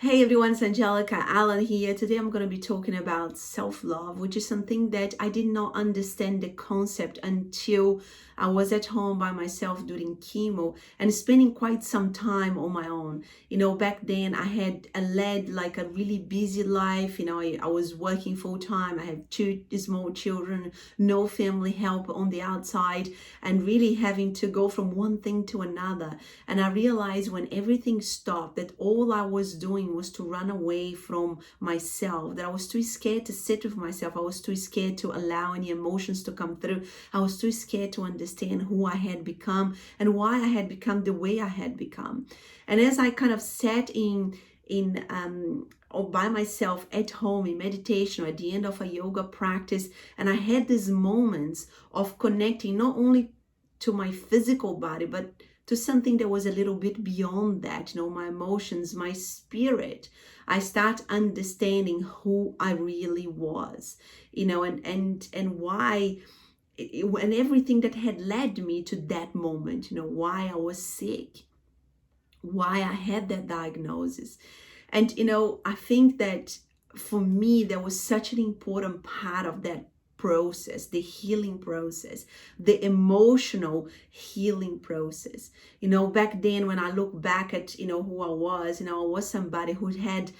Hey everyone, it's 𝗕𝗢𝗢𝗓𝗖𝗓 here. Today I'm going to be talking about self-love, which is something that I did not understand the concept until I was at home by myself doing chemo and spending quite some time on my own. Back then I had led like a really busy life. I was working full time. I have two small children, no family help on the outside, and really having to go from one thing to another. And I realized when everything stopped that all I was doing was to run away from myself, that I was too scared to sit with myself. I was too scared to allow any emotions to come through. I was too scared to understand who I had become and why I had become the way I had become. And as I kind of sat or by myself at home in meditation or at the end of a yoga practice, and I had these moments of connecting not only to my physical body, but to something that was a little bit beyond that, my emotions, my spirit. I start understanding who I really was, and why, and everything that had led me to that moment, why I was sick, why I had that diagnosis. And, I think that for me, there was such an important part of that process, the healing process, the emotional healing process. Back then when I look back at, who I was somebody who had,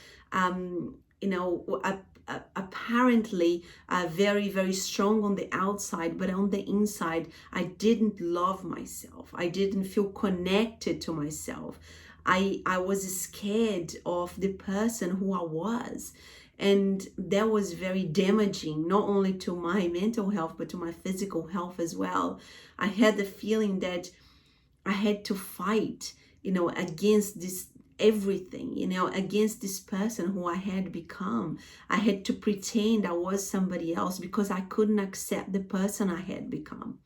apparently very, very strong on the outside, but on the inside, I didn't love myself. I didn't feel connected to myself. I was scared of the person who I was. And that was very damaging, not only to my mental health, but to my physical health as well. I had the feeling that I had to fight, against this everything, against this person who I had become. I had to pretend I was somebody else because I couldn't accept the person I had become.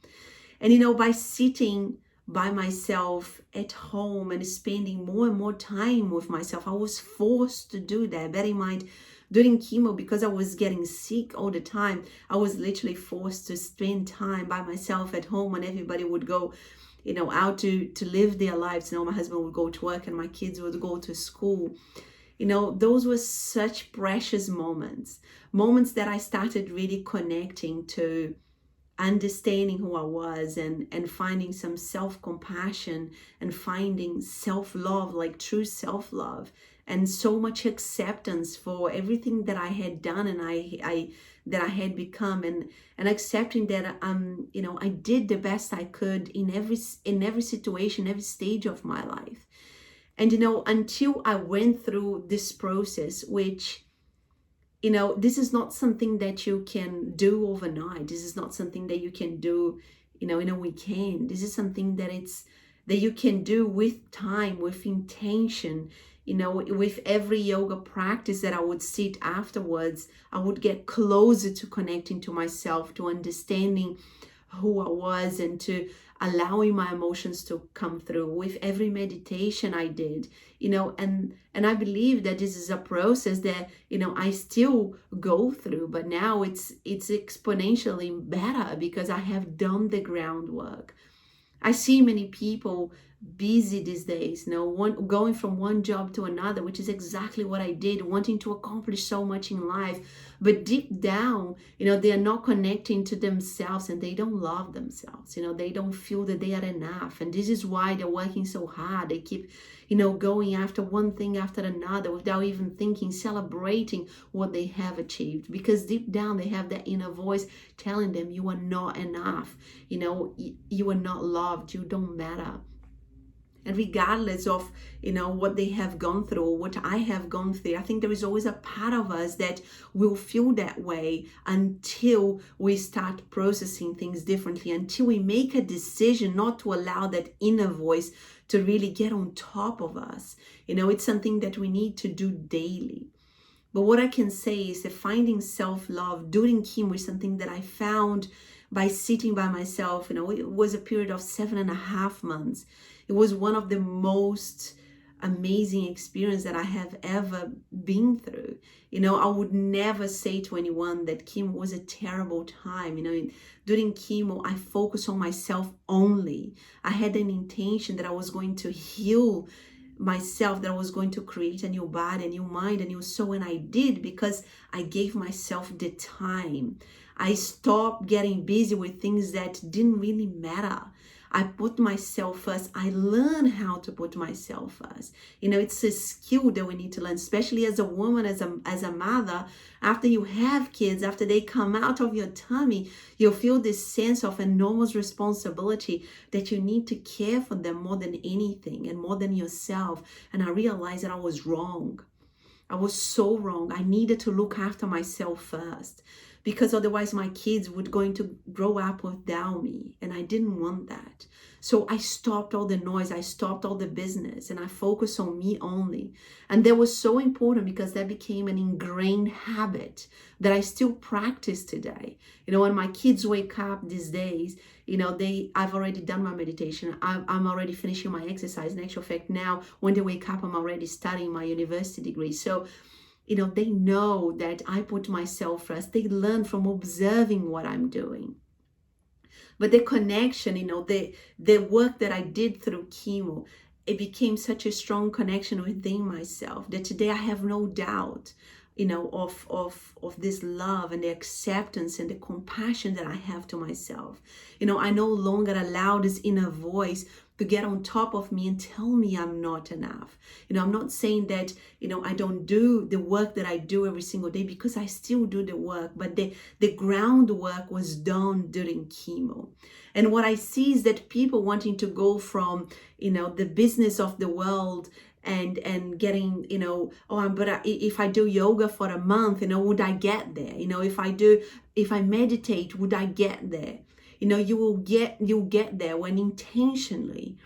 And, by sitting by myself at home and spending more and more time with myself, I was forced to do that. Bear in mind, during chemo, because I was getting sick all the time, I was literally forced to spend time by myself at home when everybody would go, out to live their lives. My husband would go to work and my kids would go to school. Those were such precious moments that I started really connecting to understanding who I was and finding some self-compassion and finding self-love, like true self-love, and so much acceptance for everything that I had done and I that I had become, and accepting that I did the best I could in every situation, every stage of my life. And until I went through this process, which this is not something that you can do overnight. This is not something that you can do, in a weekend. This is something that you can do with time, with intention. With every yoga practice that I would sit afterwards, I would get closer to connecting to myself, to understanding who I was, and to allowing my emotions to come through. With every meditation I did, and I believe that this is a process that I still go through, but now it's exponentially better because I have done the groundwork. I see many people busy these days, going from one job to another, which is exactly what I did, wanting to accomplish so much in life, but deep down, they are not connecting to themselves and they don't love themselves. They don't feel that they are enough, and this is why they're working so hard. They keep going after one thing after another without even thinking, celebrating what they have achieved, because deep down they have that inner voice telling them you are not enough, you are not loved, you don't matter. And regardless of, what they have gone through, what I have gone through, I think there is always a part of us that will feel that way until we start processing things differently, until we make a decision not to allow that inner voice to really get on top of us. It's something that we need to do daily. But what I can say is that finding self-love during chemo is something that I found by sitting by myself. It was a period of 7.5 months. It was one of the most amazing experiences that I have ever been through. I would never say to anyone that chemo was a terrible time. During chemo, I focused on myself only. I had an intention that I was going to heal myself that I was going to create a new body, a new mind, a new soul, and I did because I gave myself the time. I stopped getting busy with things that didn't really matter. I put myself first. I learned how to put myself first. It's a skill that we need to learn, especially as a woman, as a mother. After you have kids, after they come out of your tummy, you'll feel this sense of enormous responsibility that you need to care for them more than anything and more than yourself. And I realized that I was wrong. I was so wrong. I needed to look after myself first, because otherwise my kids would going to grow up without me, and I didn't want that. So I stopped all the noise, I stopped all the business, and I focused on me only. And that was so important because that became an ingrained habit that I still practice today. When my kids wake up these days, I've already done my meditation. I'm already finishing my exercise. In actual fact, now when they wake up, I'm already studying my university degree. So they know that I put myself first. They learn from observing what I'm doing. But the connection, the work that I did through chemo, it became such a strong connection within myself that today I have no doubt, of this love and the acceptance and the compassion that I have to myself. I no longer allow this inner voice to get on top of me and tell me I'm not enough. I'm not saying that, I don't do the work that I do every single day, because I still do the work, but the groundwork was done during chemo. And what I see is that people wanting to go from, the business of the world and getting, but if I do yoga for a month, would I get there? If I meditate, would I get there? You'll get there when intentionally,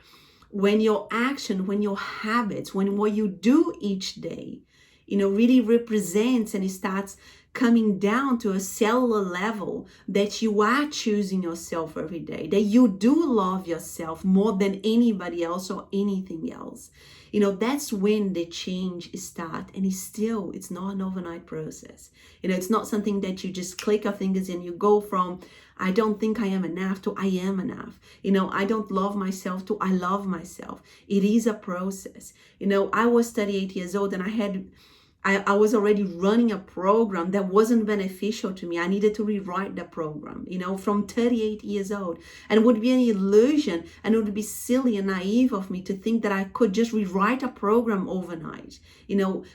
when your action, when your habits, when what you do each day, really represents and it starts coming down to a cellular level, that you are choosing yourself every day, that you do love yourself more than anybody else or anything else. That's when the change starts. And it's not an overnight process. It's not something that you just click your fingers and you go from, I don't think I am enough, to I am enough. I don't love myself, to I love myself. It is a process. I was 38 years old and I was already running a program that wasn't beneficial to me. I needed to rewrite the program, from 38 years old. And it would be an illusion, and it would be silly and naive of me to think that I could just rewrite a program overnight.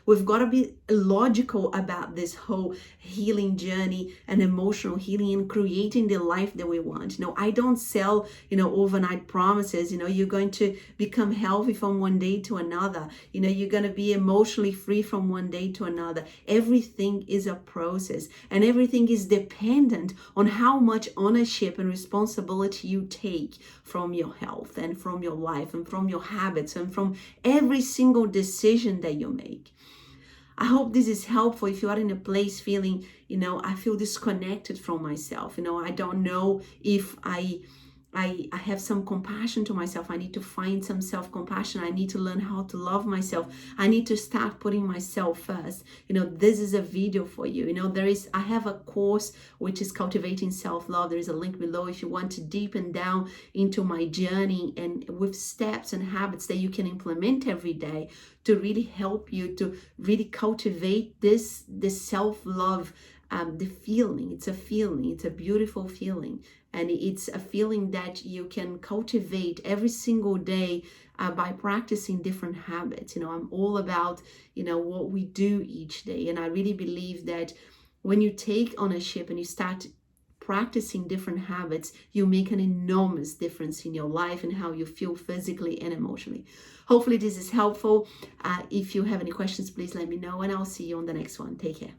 We've got to be logical about this whole healing journey and emotional healing and creating the life that we want. I don't sell, overnight promises. You're going to become healthy from one day to another. You're going to be emotionally free from one day to another. Everything is a process, and everything is dependent on how much ownership and responsibility you take from your health and from your life and from your habits and from every single decision that you make. I hope this is helpful if you are in a place feeling, I feel disconnected from myself. I don't know if I have some compassion to myself. I need to find some self-compassion. I need to learn how to love myself. I need to start putting myself first. This is a video for you. I have a course which is Cultivating Self-Love. There is a link below if you want to deepen down into my journey and with steps and habits that you can implement every day to really help you to really cultivate this self-love. The feeling, it's a feeling, it's a beautiful feeling, and it's a feeling that you can cultivate every single day by practicing different habits. I'm all about, what we do each day, and I really believe that when you take ownership and you start practicing different habits, you make an enormous difference in your life and how you feel physically and emotionally. Hopefully this is helpful. If you have any questions, please let me know, and I'll see you on the next one. Take care.